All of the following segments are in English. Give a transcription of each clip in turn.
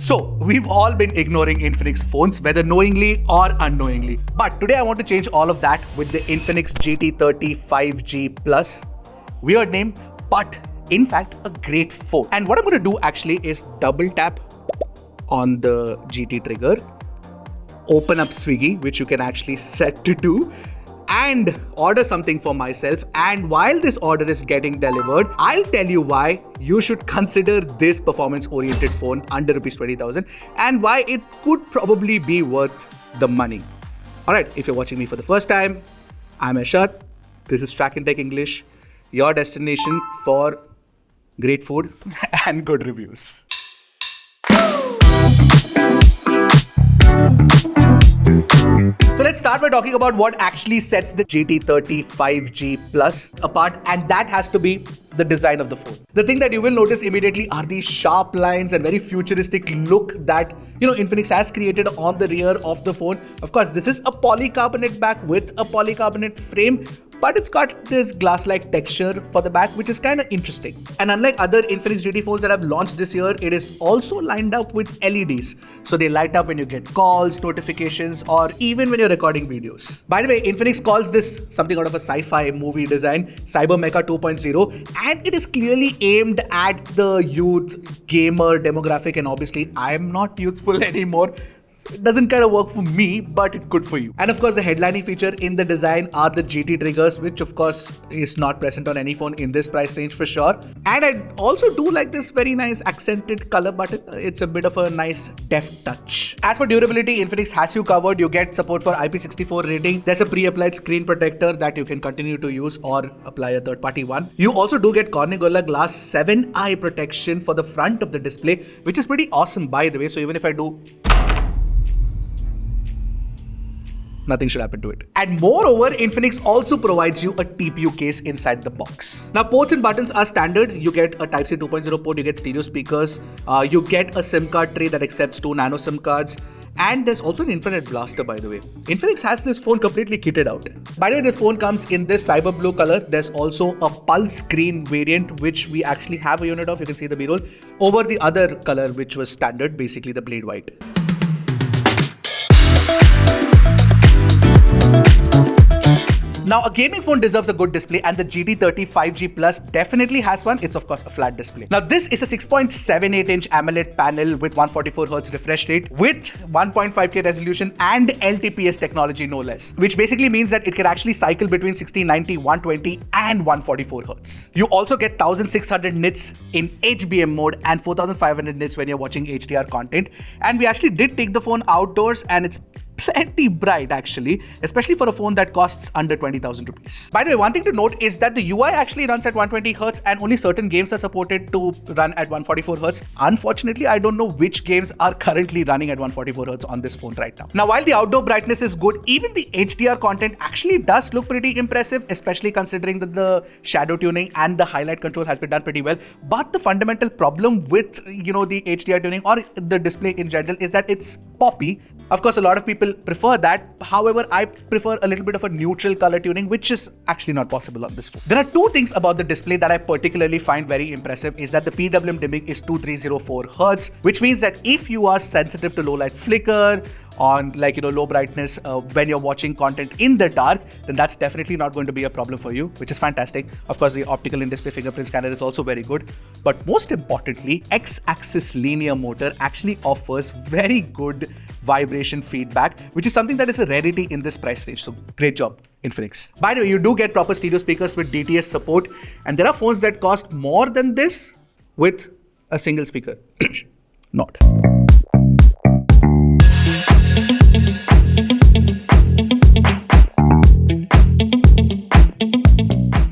So, we've all been ignoring Infinix phones, whether knowingly or unknowingly. But today I want to change all of that with the Infinix GT30 5G Plus. Weird name, but in fact, a great phone. And what I'm going to do actually is double tap on the GT trigger, open up Swiggy, which you can actually set to do, and order something for myself. And while this order is getting delivered, I'll tell you why you should consider this performance-oriented phone under rupees 20,000 and why it could probably be worth the money. Alright, if you're watching me for the first time, I'm Ashad. This is Trakin Tech English, your destination for great food and good reviews. So let's start by talking about what actually sets the GT30 5G Plus apart, and that has to be the design of the phone. The thing that you will notice immediately are these sharp lines and very futuristic look that Infinix has created on the rear of the phone. Of course, this is a polycarbonate back with a polycarbonate frame, but it's got this glass-like texture for the back, which is kind of interesting. And unlike other Infinix GT phones that have launched this year, it is also lined up with LEDs. So they light up when you get calls, notifications, or even when you're recording videos. By the way, Infinix calls this something out of a sci-fi movie design, Cyber Mecha 2.0, and it is clearly aimed at the youth gamer demographic, and obviously I'm not youthful anymore. So it doesn't kind of work for me, but it's good for you. And of course, the headlining feature in the design are the GT triggers, which of course is not present on any phone in this price range for sure. And I also do like this very nice accented color button. It's a bit of a nice deft touch. As for durability, Infinix has you covered. You get support for IP64 rating. There's a pre-applied screen protector that you can continue to use or apply a third-party one. You also do get Corning Gorilla Glass 7 eye protection for the front of the display, which is pretty awesome by the way. So even if I do, nothing should happen to it. And moreover, Infinix also provides you a TPU case inside the box. Now, ports and buttons are standard. You get a Type-C 2.0 port, you get stereo speakers, you get a SIM card tray that accepts 2 nano SIM cards, and there's also an Infinite Blaster, by the way. Infinix has this phone completely kitted out. By the way, this phone comes in this cyber blue color. There's also a pulse green variant, which we actually have a unit of. You can see the B-roll over the other color, which was standard, basically the blade white. Now, a gaming phone deserves a good display, and the GT30 5G Plus definitely has one. It's of course a flat display. Now, this is a 6.78-inch AMOLED panel with 144Hz refresh rate with 1.5K resolution and LTPS technology no less, which basically means that it can actually cycle between 60, 90, 120 and 144Hz. You also get 1600 nits in HBM mode and 4500 nits when you're watching HDR content. And we actually did take the phone outdoors, and it's plenty bright actually, especially for a phone that costs under 20,000 rupees. By the way, one thing to note is that the UI actually runs at 120Hz and only certain games are supported to run at 144Hz. Unfortunately, I don't know which games are currently running at 144Hz on this phone right now. Now, while the outdoor brightness is good, even the HDR content actually does look pretty impressive, especially considering that the shadow tuning and the highlight control has been done pretty well. But the fundamental problem with, the HDR tuning or the display in general is that it's poppy. Of course, a lot of people prefer that. However, I prefer a little bit of a neutral color tuning, which is actually not possible on this phone. There are two things about the display that I particularly find very impressive is that the PWM dimming is 2304 Hz, which means that if you are sensitive to low light flicker, on low brightness when you're watching content in the dark, then that's definitely not going to be a problem for you, which is fantastic. Of course, the optical in-display fingerprint scanner is also very good. But most importantly, X-axis linear motor actually offers very good vibration feedback, which is something that is a rarity in this price range. So great job, Infinix. By the way, you do get proper stereo speakers with DTS support, and there are phones that cost more than this with a single speaker. Not.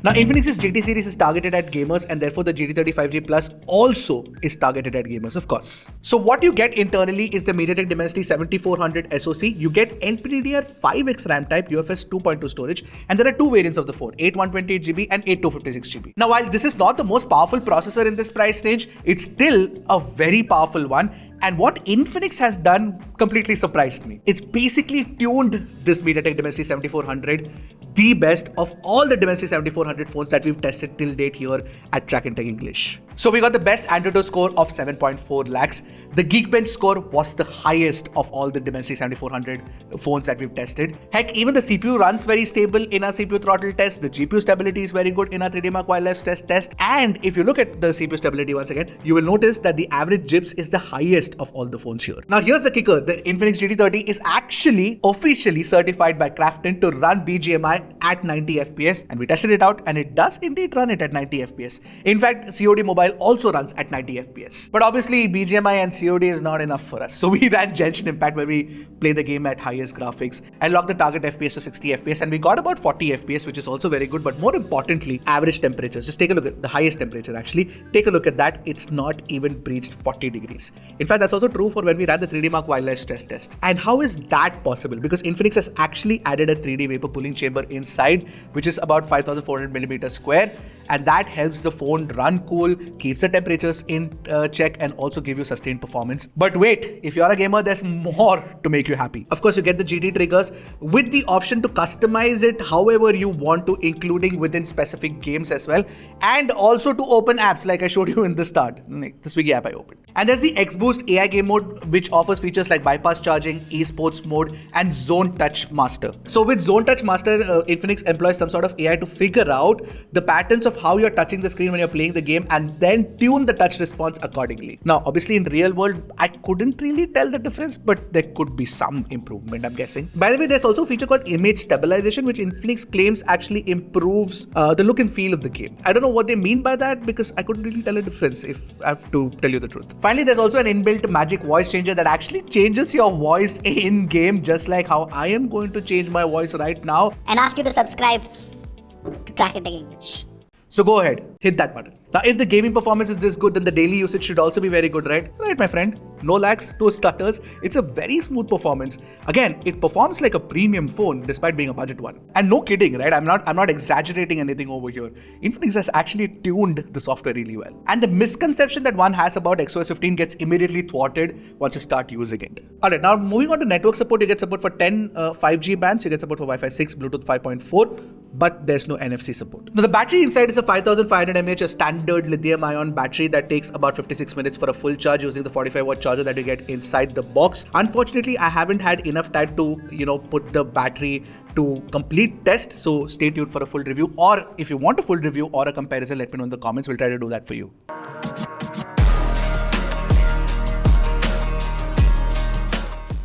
Now, Infinix's GT series is targeted at gamers, and therefore the GT30 5G Plus also is targeted at gamers, of course. So what you get internally is the MediaTek Dimensity 7400 SoC. You get LPDDR5X RAM type UFS 2.2 storage, and there are two variants of the phone, 8128GB and 8256GB. Now, while this is not the most powerful processor in this price range, it's still a very powerful one. And what Infinix has done completely surprised me. It's basically tuned this MediaTek Dimensity 7400 the best of all the Dimensity 7400 phones that we've tested till date here at Trakin Tech English. So we got the best Antutu score of 7.4 lakhs, The Geekbench score was the highest of all the Dimensity 7400 phones that we've tested. Heck, even the CPU runs very stable in our CPU throttle test. The GPU stability is very good in our 3D Mark Wildlife test. And if you look at the CPU stability once again, you will notice that the average GIPS is the highest of all the phones here. Now here's the kicker. The Infinix GT30 is actually officially certified by Crafton to run BGMI at 90 FPS, and we tested it out and it does indeed run it at 90 FPS. In fact, COD Mobile also runs at 90 FPS. But obviously BGMI and COD is not enough for us. So we ran Genshin Impact where we play the game at highest graphics and locked the target FPS to 60 FPS, and we got about 40 FPS, which is also very good. But more importantly, average temperatures. Just take a look at the highest temperature actually. Take a look at that. It's not even breached 40 degrees. In fact, that's also true for when we ran the 3D Mark Wildlife stress test. And how is that possible? Because Infinix has actually added a 3D vapor cooling chamber inside, which is about 5400 millimeters square, and that helps the phone run cool, keeps the temperatures in check, and also give you sustained performance. But wait, if you're a gamer, there's more to make you happy. Of course, you get the GT triggers with the option to customize it however you want to, including within specific games as well, and also to open apps like I showed you in the start, like the Swiggy app I opened. And there's the XBoost AI game mode, which offers features like bypass charging, esports mode, and Zone Touch Master. So with Zone Touch Master, Infinix employs some sort of AI to figure out the patterns of how you're touching the screen when you're playing the game and then tune the touch response accordingly. Now, obviously in real world, I couldn't really tell the difference, but there could be some improvement, I'm guessing. By the way, there's also a feature called image stabilization, which Infinix claims actually improves the look and feel of the game. I don't know what they mean by that because I couldn't really tell a difference, if I have to tell you the truth. Finally, there's also an inbuilt magic voice changer that actually changes your voice in game, just like how I am going to change my voice right now and ask you to subscribe to Trakin. So go ahead, hit that button. Now, if the gaming performance is this good, then the daily usage should also be very good, right? Right, my friend. No lags, no stutters. It's a very smooth performance. Again, it performs like a premium phone despite being a budget one. And no kidding, right? I'm not exaggerating anything over here. Infinix has actually tuned the software really well. And the misconception that one has about XOS 15 gets immediately thwarted once you start using it. Alright, now moving on to network support, you get support for 10 5G bands, you get support for Wi-Fi 6, Bluetooth 5.4, but there's no NFC support. Now, the battery inside is a 5500 mAh, a standard lithium-ion battery that takes about 56 minutes for a full charge using the 45-watt charger that you get inside the box. Unfortunately, I haven't had enough time to, put the battery to complete test, so stay tuned for a full review. Or if you want a full review or a comparison, let me know in the comments. We'll try to do that for you.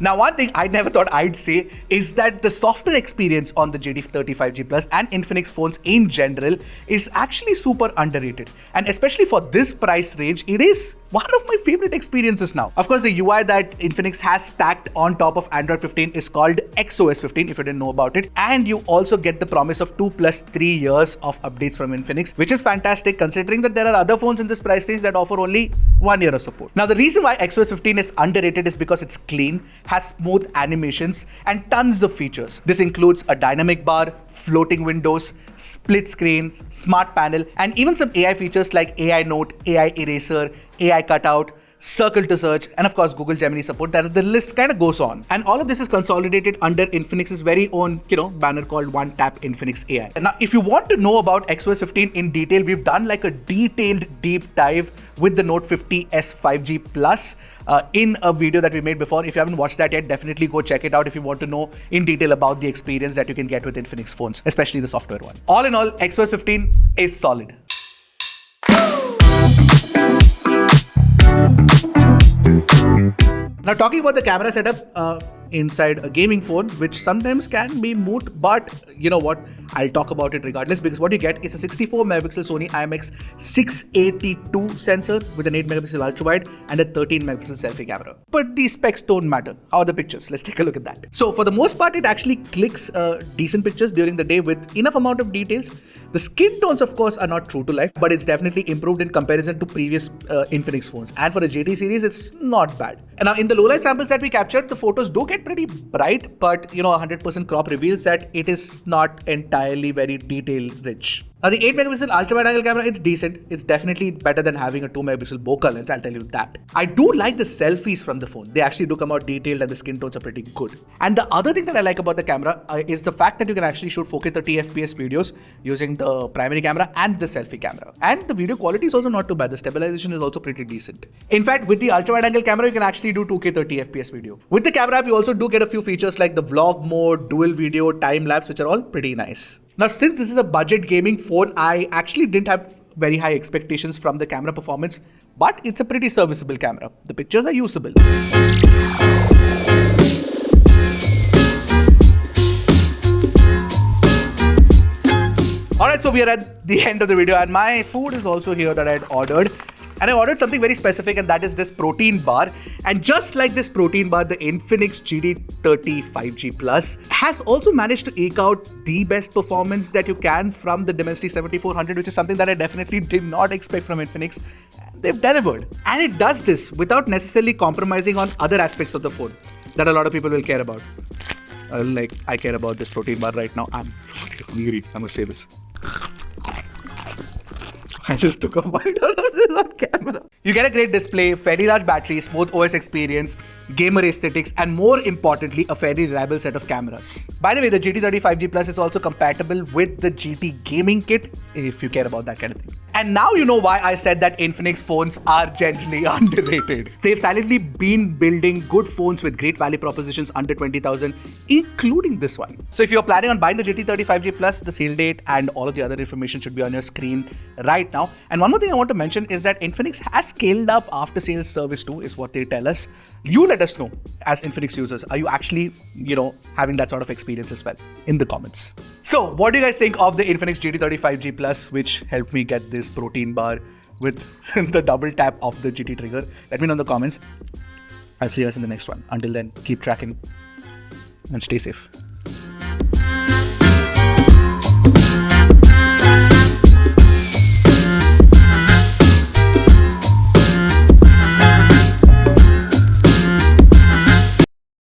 Now, one thing I never thought I'd say is that the software experience on the GT30 5G Plus and Infinix phones in general is actually super underrated. And especially for this price range, it is one of my favorite experiences now. Of course, the UI that Infinix has stacked on top of Android 15 is called XOS 15, if you didn't know about it. And you also get the promise of 2 + 3 years of updates from Infinix, which is fantastic considering that there are other phones in this price range that offer only 1 year of support. Now, the reason why XOS 15 is underrated is because it's clean, has smooth animations, and tons of features. This includes a dynamic bar, floating windows, split screen, smart panel, and even some AI features like AI Note, AI Eraser, AI Cutout, Circle to Search, and of course Google Gemini support. That the list kind of goes on. And all of this is consolidated under Infinix's very own, banner called One Tap Infinix AI. And now, if you want to know about XOS 15 in detail, we've done like a detailed deep dive with the Note 50s 5G Plus in a video that we made before. If you haven't watched that yet, definitely go check it out if you want to know in detail about the experience that you can get with Infinix phones, especially the software one. All in all, XOS 15 is solid. Now, talking about the camera setup inside a gaming phone, which sometimes can be moot, but you know what? I'll talk about it regardless, because what you get is a 64 megapixel Sony IMX 682 sensor with an 8 megapixel ultra wide and a 13 megapixel selfie camera. But these specs don't matter. How are the pictures? Let's take a look at that. So for the most part, it actually clicks decent pictures during the day with enough amount of details. The skin tones, of course, are not true to life, but it's definitely improved in comparison to previous Infinix phones. And for the GT series, it's not bad. And now in the low light samples that we captured, the photos do get pretty bright, but 100% crop reveals that it is not entirely very detail rich. Now the 8 megapixel ultra wide angle camera, it's decent. It's definitely better than having a 2 megapixel bokeh lens, I'll tell you that. I do like the selfies from the phone. They actually do come out detailed and the skin tones are pretty good. And the other thing that I like about the camera is the fact that you can actually shoot 4K 30 FPS videos using the primary camera and the selfie camera. And the video quality is also not too bad. The stabilization is also pretty decent. In fact, with the ultra wide angle camera, you can actually do 2K 30 FPS video. With the camera app, you also do get a few features like the vlog mode, dual video, time lapse, which are all pretty nice. Now, since this is a budget gaming phone, I actually didn't have very high expectations from the camera performance, but it's a pretty serviceable camera. The pictures are usable. Alright, so we are at the end of the video and my food is also here that I had ordered. And I ordered something very specific, and that is this protein bar. And just like this protein bar, the Infinix GT30 5G Plus has also managed to eke out the best performance that you can from the Dimensity 7400, which is something that I definitely did not expect from Infinix. They've delivered. And it does this without necessarily compromising on other aspects of the phone that a lot of people will care about. Like, I care about this protein bar right now. I'm hungry. I'm gonna say this. I just took a bite out of this on camera. You get a great display, fairly large battery, smooth OS experience, gamer aesthetics, and more importantly, a fairly reliable set of cameras. By the way, the GT30 5G Plus is also compatible with the GT gaming kit, if you care about that kind of thing. And now you know why I said that Infinix phones are generally underrated. They've silently been building good phones with great value propositions under 20,000, including this one. So if you're planning on buying the GT30 5G Plus, the sale date and all of the other information should be on your screen right now. And one more thing I want to mention is that Infinix has scaled up after sales service too, is what they tell us. You let us know as Infinix users, are you actually, having that sort of experience as well in the comments. So what do you guys think of the Infinix GT30 5G Plus, which helped me get this protein bar with the double tap of the GT trigger? Let me know in the comments. I'll see you guys in the next one. Until then, keep tracking and stay safe.